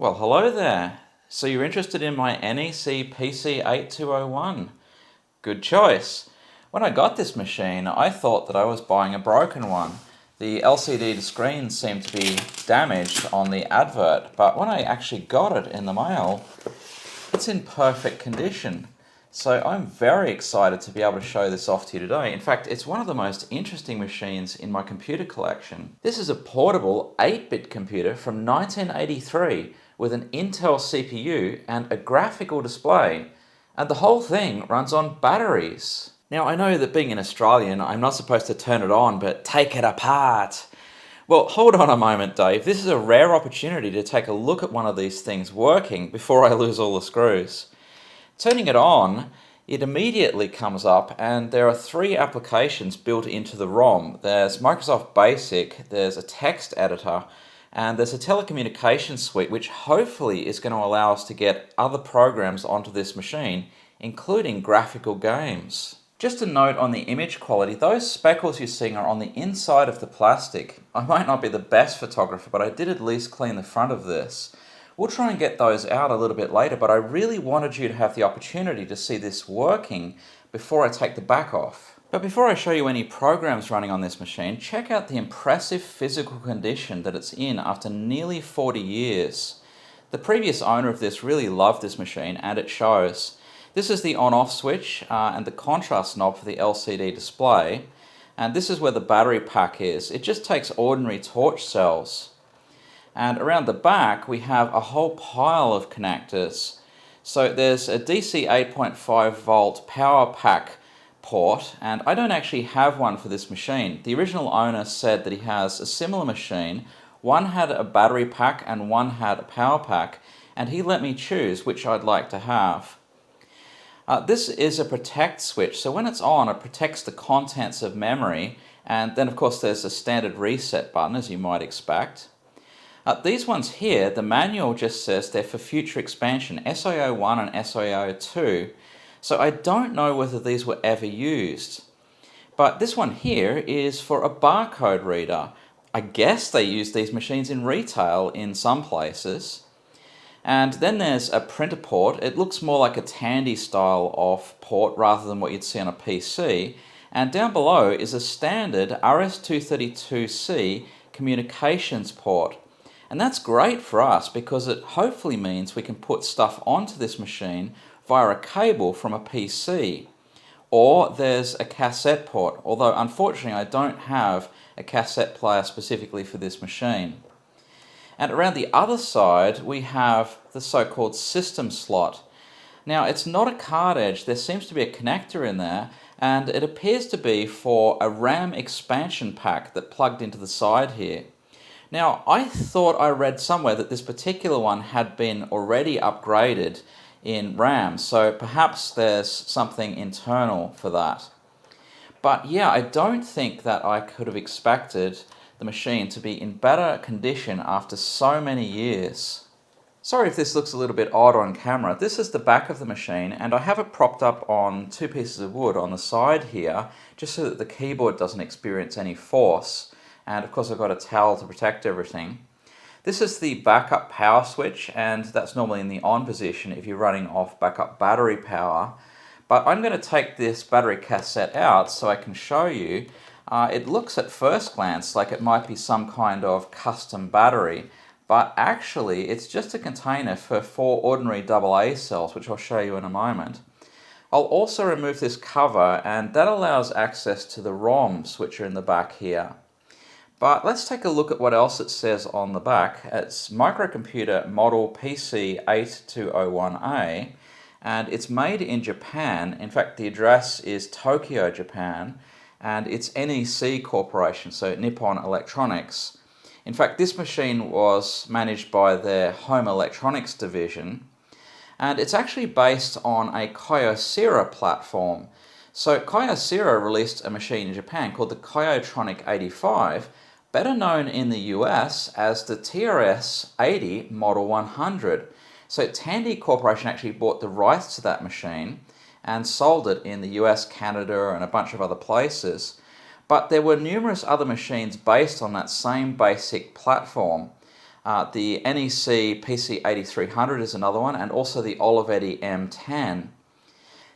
Well, hello there. So you're interested in my NEC PC-8201? Good choice. When I got this machine, I thought that I was buying a broken one. The LCD screen seemed to be damaged on the advert, but when I actually got it in the mail, it's in perfect condition. So I'm very excited to be able to show this off to you today. In fact, it's one of the most interesting machines in my computer collection. This is a portable 8-bit computer from 1983 with an Intel CPU and a graphical display. And the whole thing runs on batteries. Now, I know that being an Australian, I'm not supposed to turn it on, but take it apart. Well, hold on a moment, Dave. This is a rare opportunity to take a look at one of these things working before I lose all the screws. Turning it on, it immediately comes up and there are three applications built into the ROM. There's Microsoft Basic, there's a text editor, and there's a telecommunications suite which hopefully is going to allow us to get other programs onto this machine, including graphical games. Just a note on the image quality, those speckles you're seeing are on the inside of the plastic. I might not be the best photographer, but I did at least clean the front of this. We'll try and get those out a little bit later, but I really wanted you to have the opportunity to see this working before I take the back off. But before I show you any programs running on this machine, check out the impressive physical condition that it's in after nearly 40 years. The previous owner of this really loved this machine, and it shows. This is the on-off switch and the contrast knob for the LCD display, and this is where the battery pack is. It just takes ordinary torch cells. And around the back we have a whole pile of connectors. So there's a DC 8.5 volt power pack port, and I don't actually have one for this machine. The original owner said that he has a similar machine. One had a battery pack and one had a power pack, and he let me choose which I'd like to have. This is a protect switch, so when it's on it protects the contents of memory, and then of course there's a standard reset button as you might expect. These ones here, the manual just says they're for future expansion, SIO1 and SIO2, so I don't know whether these were ever used. But this one here is for a barcode reader. I guess they use these machines in retail in some places. And then there's a printer port. It looks more like a Tandy style of port rather than what you'd see on a PC. And down below is a standard RS-232C communications port. And that's great for us because it hopefully means we can put stuff onto this machine via a cable from a PC. Or there's a cassette port, although unfortunately I don't have a cassette player specifically for this machine. And around the other side we have the so-called system slot. Now it's not a card edge, there seems to be a connector in there, and it appears to be for a RAM expansion pack that plugged into the side here. Now, I thought I read somewhere that this particular one had been already upgraded in RAM, so perhaps there's something internal for that. But yeah, I don't think that I could have expected the machine to be in better condition after so many years. Sorry if this looks a little bit odd on camera. This is the back of the machine, and I have it propped up on two pieces of wood on the side here, just so that the keyboard doesn't experience any force. And of course I've got a towel to protect everything. This is the backup power switch, and that's normally in the on position if you're running off backup battery power. But I'm going to take this battery cassette out so I can show you. It looks at first glance like it might be some kind of custom battery, but actually it's just a container for 4 ordinary AA cells, which I'll show you in a moment. I'll also remove this cover, and that allows access to the ROMs, which are in the back here. But let's take a look at what else it says on the back. It's microcomputer model PC-8201A, and it's made in Japan. In fact, the address is Tokyo, Japan, and it's NEC Corporation, so Nippon Electronics. In fact, this machine was managed by their home electronics division, and it's actually based on a Kyocera platform. So Kyocera released a machine in Japan called the Kyotronic 85, better known in the US as the TRS-80 Model 100. So Tandy Corporation actually bought the rights to that machine and sold it in the US, Canada, and a bunch of other places. But there were numerous other machines based on that same basic platform. The NEC PC-8300 is another one, and also the Olivetti M10.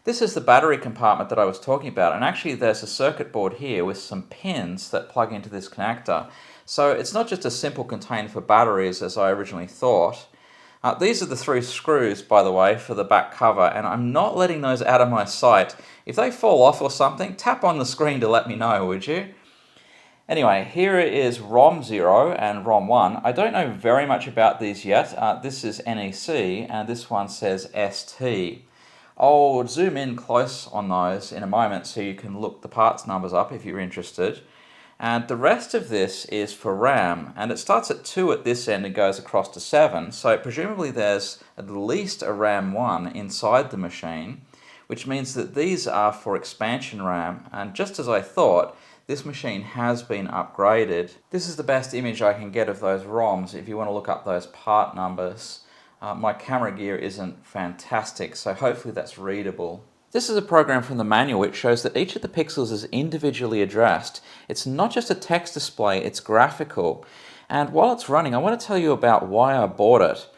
This is the battery compartment that I was talking about, and actually there's a circuit board here with some pins that plug into this connector. So it's not just a simple container for batteries as I originally thought. These are the 3 screws, by the way, for the back cover, and I'm not letting those out of my sight. If they fall off or something, tap on the screen to let me know, would you? Anyway, here is ROM 0 and ROM 1. I don't know very much about these yet. This is NEC, and this one says ST. I'll zoom in close on those in a moment so you can look the parts numbers up if you're interested. And the rest of this is for RAM, and it starts at 2 at this end and goes across to 7, so presumably there's at least a RAM 1 inside the machine, which means that these are for expansion RAM, and just as I thought, this machine has been upgraded. This is the best image I can get of those ROMs if you want to look up those part numbers. My camera gear isn't fantastic, so hopefully that's readable. This is a program from the manual which shows that each of the pixels is individually addressed. It's not just a text display, it's graphical. And while it's running, I want to tell you about why I bought it.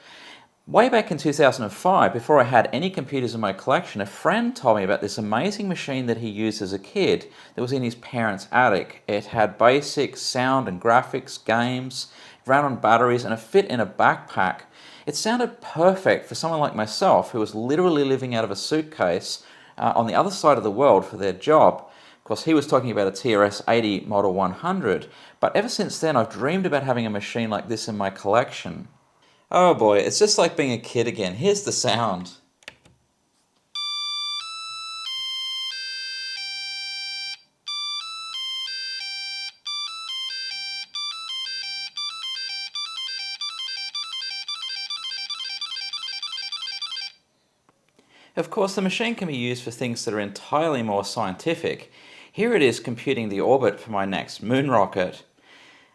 Way back in 2005, before I had any computers in my collection, a friend told me about this amazing machine that he used as a kid that was in his parents' attic. It had basic sound and graphics, games, ran on batteries, and it fit in a backpack. It sounded perfect for someone like myself who was literally living out of a suitcase on the other side of the world for their job. Of course, he was talking about a TRS-80 Model 100, but ever since then I've dreamed about having a machine like this in my collection. Oh boy, it's just like being a kid again. Here's the sound. Of course, the machine can be used for things that are entirely more scientific. Here it is computing the orbit for my next moon rocket.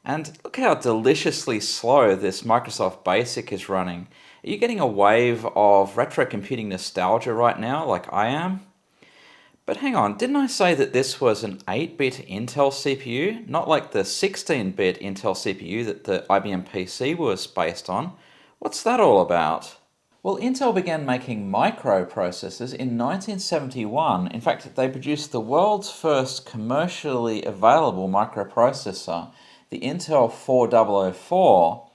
And look how deliciously slow this Microsoft Basic is running. Are you getting a wave of retro computing nostalgia right now, like I am? But hang on, didn't I say that this was an 8-bit Intel CPU? Not like the 16-bit Intel CPU that the IBM PC was based on. What's that all about? Well, Intel began making microprocessors in 1971. In fact, they produced the world's first commercially available microprocessor, the Intel 4004.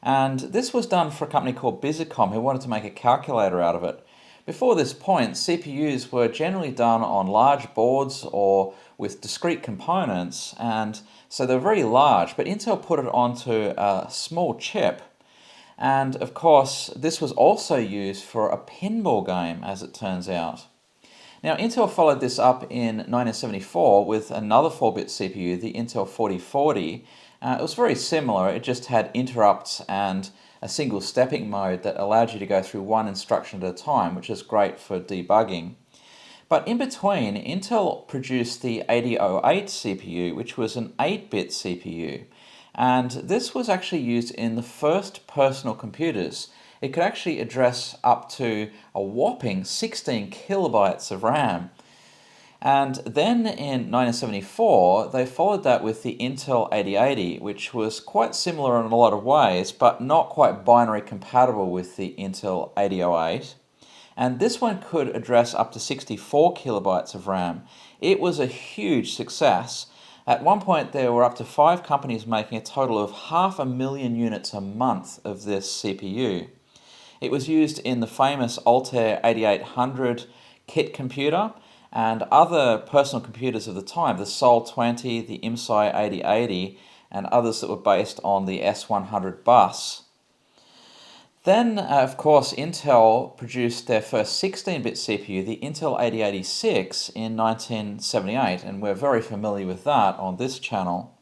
And this was done for a company called Bizicom who wanted to make a calculator out of it. Before this point, CPUs were generally done on large boards or with discrete components, and so they're very large, but Intel put it onto a small chip. And of course, this was also used for a pinball game, as it turns out. Now, Intel followed this up in 1974 with another 4-bit CPU, the Intel 4040. It was very similar, it just had interrupts and a single stepping mode that allowed you to go through one instruction at a time, which is great for debugging. But in between, Intel produced the 8008 CPU, which was an 8-bit CPU. And this was actually used in the first personal computers. It could actually address up to a whopping 16 kilobytes of RAM. And then in 1974, they followed that with the Intel 8080, which was quite similar in a lot of ways, but not quite binary compatible with the Intel 8008. And this one could address up to 64 kilobytes of RAM. It was a huge success. At one point, there were up to 5 companies making a total of 500,000 units a month of this CPU. It was used in the famous Altair 8800 kit computer and other personal computers of the time, the Sol 20, the IMSI 8080, and others that were based on the S100 bus. Then, of course, Intel produced their first 16-bit CPU, the Intel 8086, in 1978, and we're very familiar with that on this channel.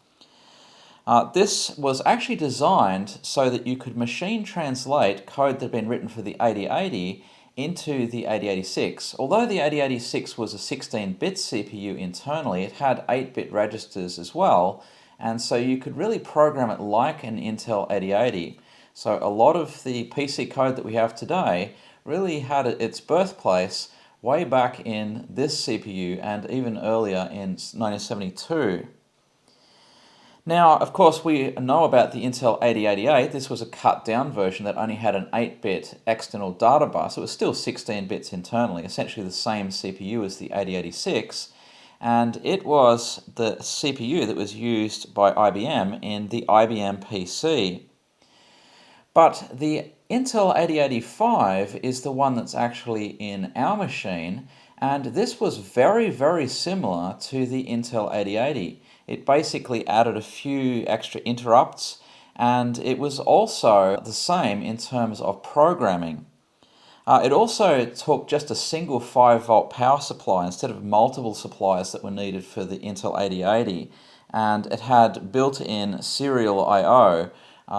This was actually designed so that you could machine translate code that had been written for the 8080 into the 8086. Although the 8086 was a 16-bit CPU internally, it had 8-bit registers as well, and so you could really program it like an Intel 8080. So a lot of the PC code that we have today really had its birthplace way back in this CPU and even earlier in 1972. Now, of course, we know about the Intel 8088. This was a cut-down version that only had an 8-bit external data bus. It was still 16 bits internally, essentially the same CPU as the 8086, and it was the CPU that was used by IBM in the IBM PC. But the Intel 8085 is the one that's actually in our machine, and this was very, very similar to the Intel 8080. It basically added a few extra interrupts, and it was also the same in terms of programming. It also took just a single 5-volt power supply instead of multiple supplies that were needed for the Intel 8080, and it had built-in serial I/O,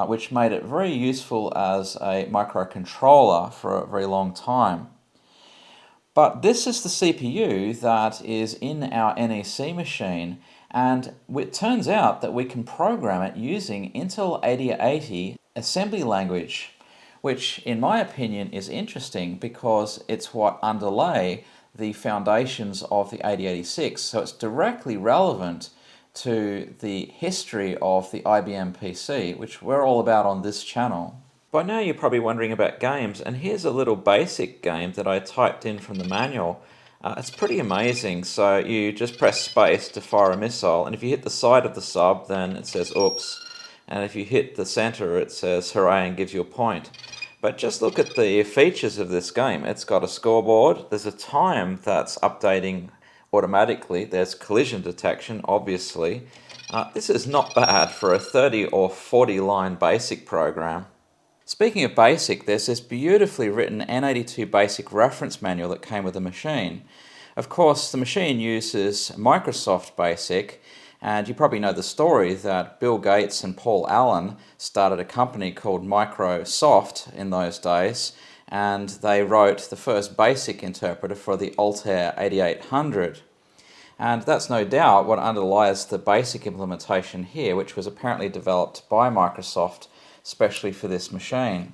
which made it very useful as a microcontroller for a very long time. But this is the CPU that is in our NEC machine, and it turns out that we can program it using Intel 8080 assembly language, which in my opinion is interesting because it's what underlay the foundations of the 8086, so it's directly relevant to the history of the IBM PC, which we're all about on this channel. By now you're probably wondering about games, and here's a little basic game that I typed in from the manual. It's pretty amazing. So you just press space to fire a missile, and if you hit the side of the sub, then it says oops, and if you hit the center, it says hooray and gives you a point. But just look at the features of this game. It's got a scoreboard, there's a time that's updating automatically, there's collision detection, obviously. This is not bad for a 30 or 40 line basic program. Speaking of BASIC, there's this beautifully written N82 BASIC reference manual that came with the machine. Of course, the machine uses Microsoft BASIC, and you probably know the story that Bill Gates and Paul Allen started a company called Microsoft in those days, and they wrote the first BASIC interpreter for the Altair 8800. And that's no doubt what underlies the BASIC implementation here, which was apparently developed by Microsoft especially for this machine.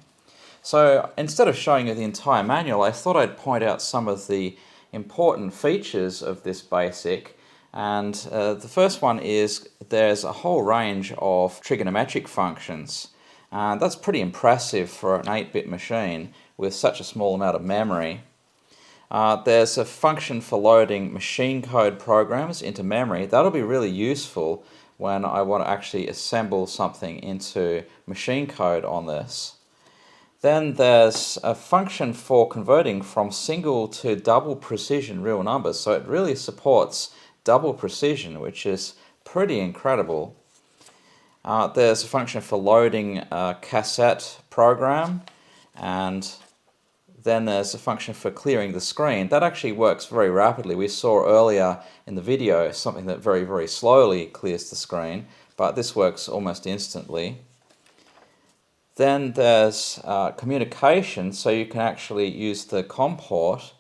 So instead of showing you the entire manual, I thought I'd point out some of the important features of this BASIC. And the first one is there's a whole range of trigonometric functions. And that's pretty impressive for an 8-bit machine with such a small amount of memory. There's a function for loading machine code programs into memory. That'll be really useful when I want to actually assemble something into machine code on this. Then there's a function for converting from single to double precision real numbers. So it really supports double precision, which is pretty incredible. There's a function for loading a cassette program, and then there's a function for clearing the screen. That actually works very rapidly. We saw earlier in the video something that very, very slowly clears the screen, but this works almost instantly. Then there's communication, so you can actually use the COM port.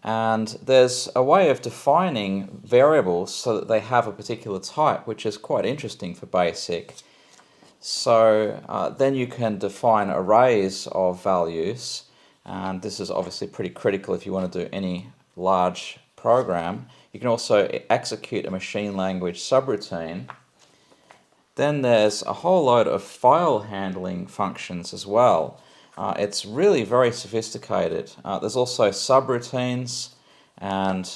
And there's a way of defining variables so that they have a particular type, which is quite interesting for BASIC. So then you can define arrays of values, and this is obviously pretty critical if you want to do any large program. You can also execute a machine language subroutine. Then there's a whole load of file handling functions as well. It's really very sophisticated. There's also subroutines, and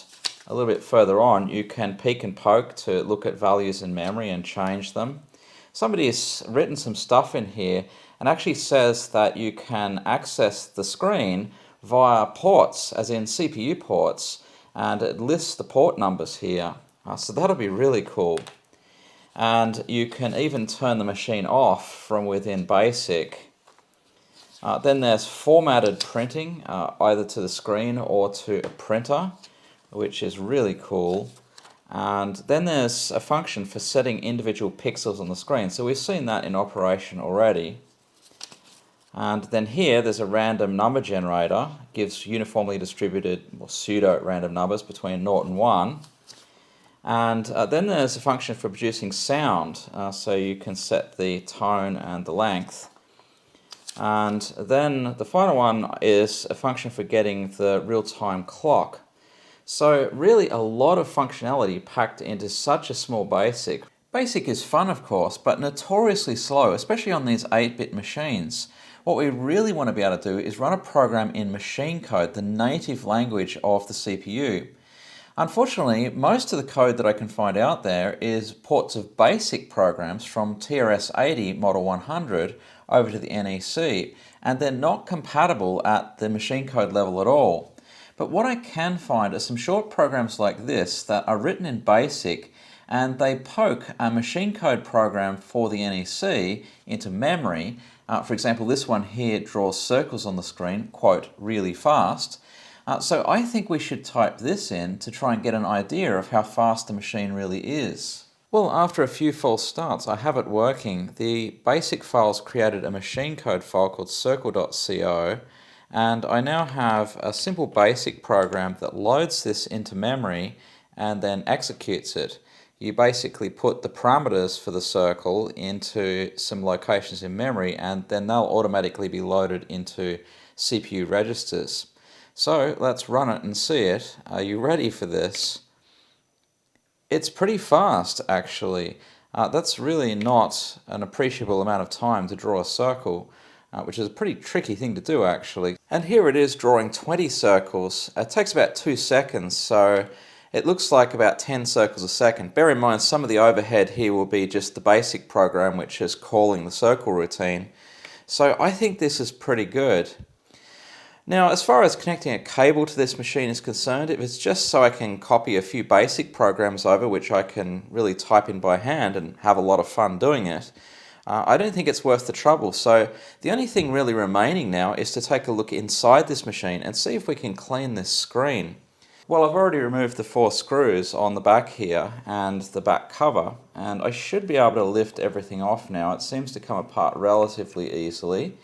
a little bit further on you can peek and poke to look at values in memory and change them. Somebody has written some stuff in here and actually says that you can access the screen via ports, as in CPU ports, and it lists the port numbers here. So that'll be really cool. And you can even turn the machine off from within BASIC. Then there's formatted printing, either to the screen or to a printer, which is really cool. And then there's a function for setting individual pixels on the screen. So we've seen that in operation already. And then here there's a random number generator, gives uniformly distributed or pseudo random numbers between 0 and 1. And then there's a function for producing sound, so you can set the tone and the length. And then the final one is a function for getting the real-time clock. So really a lot of functionality packed into such a small BASIC. BASIC is fun, of course, but notoriously slow, especially on these 8-bit machines. What we really want to be able to do is run a program in machine code, the native language of the CPU. Unfortunately, most of the code that I can find out there is ports of BASIC programs from TRS-80 Model 100 over to the NEC, and they're not compatible at the machine code level at all. But what I can find are some short programs like this that are written in BASIC, and they poke a machine code program for the NEC into memory. For example, this one here draws circles on the screen, quote, really fast. So I think we should type this in to try and get an idea of how fast the machine really is. Well, after a few false starts, I have it working. The BASIC files created a machine code file called circle.co, and I now have a simple BASIC program that loads this into memory and then executes it. You basically put the parameters for the circle into some locations in memory, and then they'll automatically be loaded into CPU registers. So let's run it and see it. Are you ready for this? It's pretty fast, actually. That's really not an appreciable amount of time to draw a circle, which is a pretty tricky thing to do, actually. And here it is drawing 20 circles. It takes about 2 seconds, so it looks like about 10 circles a second. Bear in mind, some of the overhead here will be just the BASIC program, which is calling the circle routine. So I think this is pretty good. Now, as far as connecting a cable to this machine is concerned, if it's just so I can copy a few BASIC programs over, which I can really type in by hand and have a lot of fun doing it, I don't think it's worth the trouble. So the only thing really remaining now is to take a look inside this machine and see if we can clean this screen. Well, I've already removed the 4 screws on the back here and the back cover, and I should be able to lift everything off now. It seems to come apart relatively easily.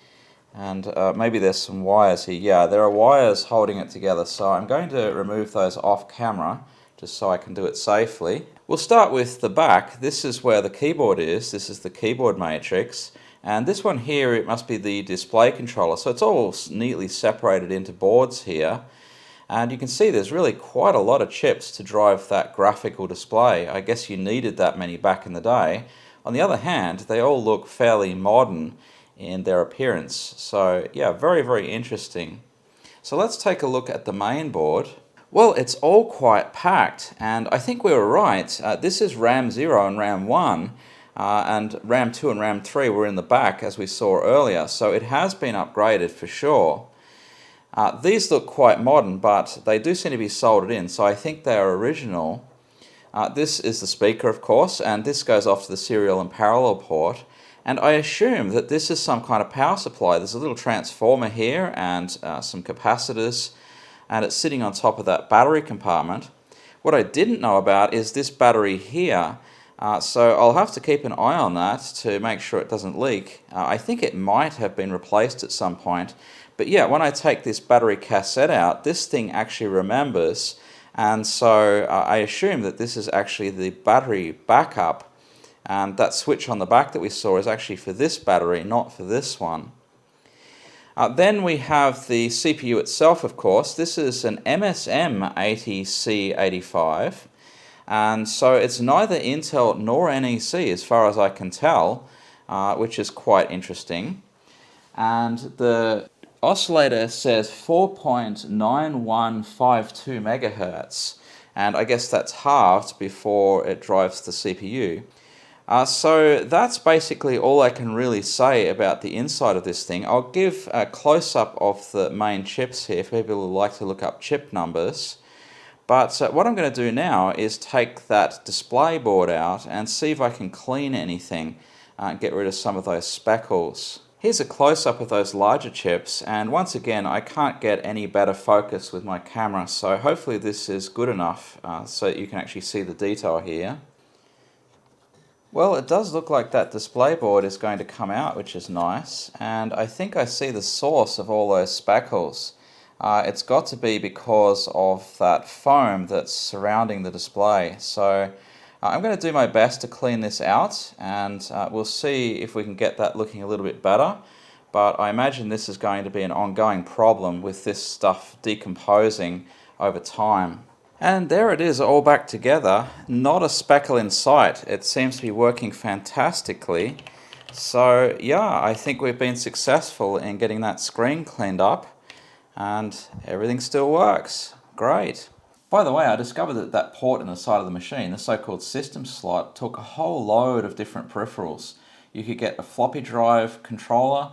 And maybe there's some wires here. Yeah, there are wires holding it together, so I'm going to remove those off camera just so I can do it safely. We'll start with the back. This is where the keyboard is. This is the keyboard matrix. And this one here, it must be the display controller. So it's all neatly separated into boards here. And you can see there's really quite a lot of chips to drive that graphical display. I guess you needed that many back in the day. On the other hand, they all look fairly modern in their appearance. So yeah, very, very interesting. So let's take a look at the main board. Well, it's all quite packed, and I think we were right. This is RAM 0 and RAM 1, and RAM 2 and RAM 3 were in the back, as we saw earlier, so it has been upgraded for sure. These look quite modern, but they do seem to be soldered in, so I think they are original. This is the speaker, of course, and this goes off to the serial and parallel port. And I assume that this is some kind of power supply. There's a little transformer here and some capacitors, and it's sitting on top of that battery compartment. What I didn't know about is this battery here, so I'll have to keep an eye on that to make sure it doesn't leak. I think it might have been replaced at some point, but yeah, when I take this battery cassette out, this thing actually remembers, and so I assume that this is actually the battery backup. And that switch on the back that we saw is actually for this battery, not for this one. Then we have the CPU itself, of course. This is an MSM80C85, and so it's neither Intel nor NEC as far as I can tell, which is quite interesting. And the oscillator says 4.9152 megahertz, and I guess that's halved before it drives the CPU. So that's basically all I can really say about the inside of this thing. I'll give a close-up of the main chips here for people who like to look up chip numbers. But what I'm going to do now is take that display board out and see if I can clean anything, get rid of some of those speckles. Here's a close-up of those larger chips, and once again I can't get any better focus with my camera, so hopefully this is good enough so that you can actually see the detail here. Well, it does look like that display board is going to come out, which is nice, and I think I see the source of all those speckles. It's got to be because of that foam that's surrounding the display. So I'm going to do my best to clean this out, and we'll see if we can get that looking a little bit better. But I imagine this is going to be an ongoing problem with this stuff decomposing over time. And there it is, all back together. Not a speckle in sight. It seems to be working fantastically. So yeah, I think we've been successful in getting that screen cleaned up, and everything still works. Great. By the way, I discovered that that port in the side of the machine, the so-called system slot, took a whole load of different peripherals. You could get a floppy drive controller.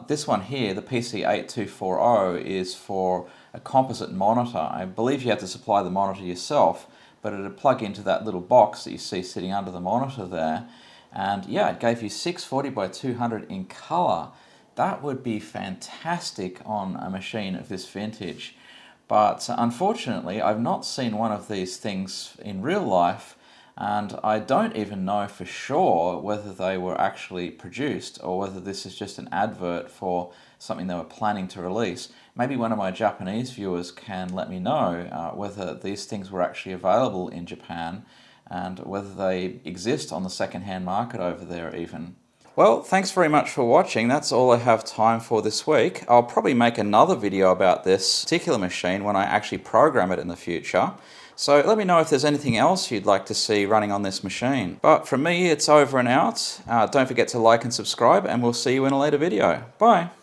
This one here, the PC-8240, is for a composite monitor. I believe you have to supply the monitor yourself, but it'd plug into that little box that you see sitting under the monitor there. And yeah, it gave you 640 by 200 in color. That would be fantastic on a machine of this vintage. But unfortunately, I've not seen one of these things in real life, and I don't even know for sure whether they were actually produced or whether this is just an advert for something they were planning to release. Maybe one of my Japanese viewers can let me know whether these things were actually available in Japan and whether they exist on the second-hand market over there even. Well, thanks very much for watching. That's all I have time for this week. I'll probably make another video about this particular machine when I actually program it in the future. So let me know if there's anything else you'd like to see running on this machine. But from me, it's over and out. Don't forget to like and subscribe, and we'll see you in a later video. Bye.